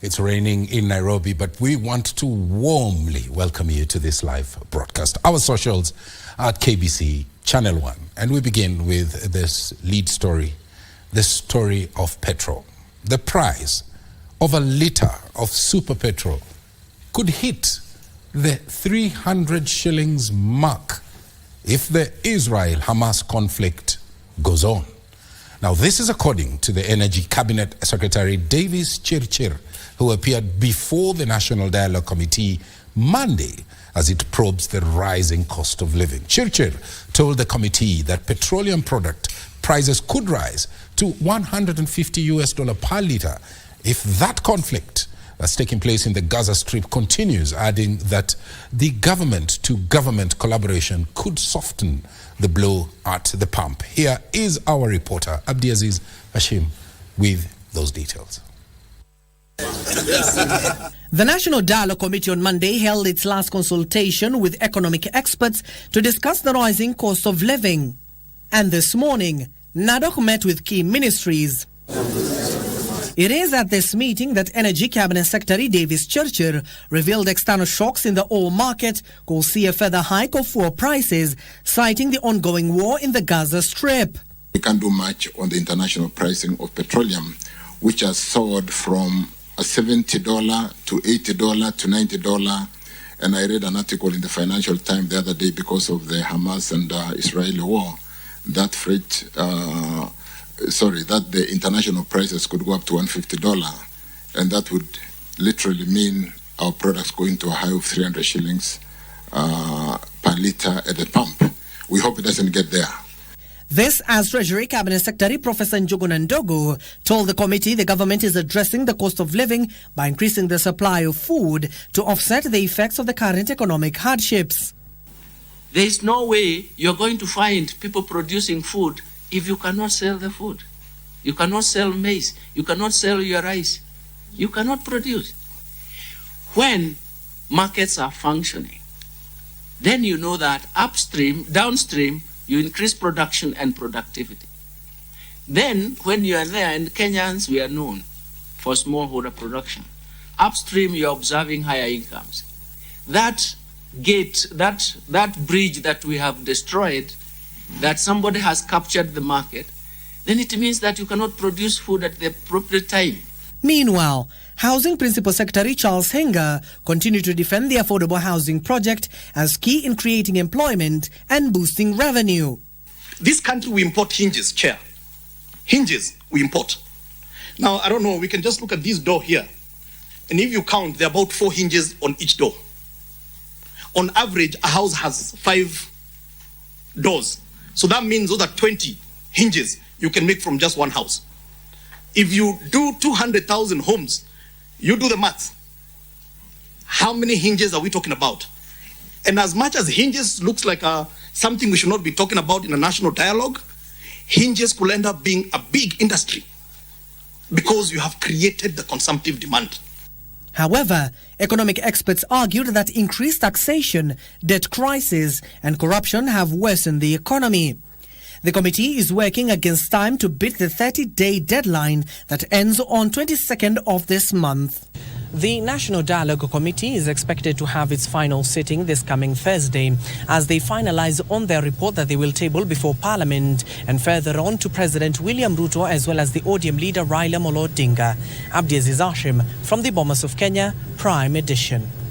It's raining in Nairobi, but we want to warmly welcome you to this live broadcast. Our socials at KBC Channel 1. And we begin with this lead story, the story of petrol. The price of a litre of Super Petrol could hit the 300 shillings mark if the Israel-Hamas conflict goes on. Now, this is according to the Energy Cabinet Secretary Davis ChirChir, who appeared before the National Dialogue Committee Monday as it probes the rising cost of living. ChirChir told the committee that petroleum product prices could rise to $150 per litre if that conflict that's taking place in the Gaza Strip continues, adding that the government-to-government collaboration could soften the blow at the pump. Here is our reporter, Abdiaziz Hashim, with those details. The National Dialogue Committee on Monday held its last consultation with economic experts to discuss the rising cost of living. And this morning, NADOC met with key ministries. It is at this meeting that Energy Cabinet Secretary Davis ChirChir revealed external shocks in the oil market could see a further hike of fuel prices, citing the ongoing war in the Gaza Strip. We can't do much on the international pricing of petroleum, which has soared from $70 to $80 to $90. And I read an article in the Financial Times the other day because of the Hamas and Israeli war, that the international prices could go up to $150, and that would literally mean our products going to a high of 300 shillings per litre at the pump. We hope it doesn't get there. This as Treasury Cabinet Secretary Professor Njogun Ndogo told the committee the government is addressing the cost of living by increasing the supply of food to offset the effects of the current economic hardships. There is no way you're going to find people producing food if you cannot sell the food. You cannot sell maize. You cannot sell your rice. You cannot produce. When markets are functioning, then you know that downstream, you increase production and productivity. Then, when you are there, and Kenyans, we are known for smallholder production. Upstream, you're observing higher incomes. That gate, that bridge that we have destroyed, that somebody has captured the market, then it means that you cannot produce food at the appropriate time. Meanwhile, Housing Principal Secretary Charles Henga continued to defend the affordable housing project as key in creating employment and boosting revenue. This country, we import hinges, Chair. Hinges, we import. Now, I don't know, we can just look at this door here. And if you count, there are about 4 hinges on each door. On average, a house has 5 doors. So that means those are 20 hinges you can make from just one house. If you do 200,000 homes, you do the math. How many hinges are we talking about? And as much as hinges looks like something we should not be talking about in a national dialogue, hinges could end up being a big industry because you have created the consumptive demand. However, economic experts argued that increased taxation, debt crisis, and corruption have worsened the economy. The committee is working against time to beat the 30-day deadline that ends on 22nd of this month. The National Dialogue Committee is expected to have its final sitting this coming Thursday as they finalize on their report that they will table before Parliament and further on to President William Ruto as well as the ODM leader Raila Odinga. Abdiaziz Hashim from the Bomas of Kenya, Prime Edition.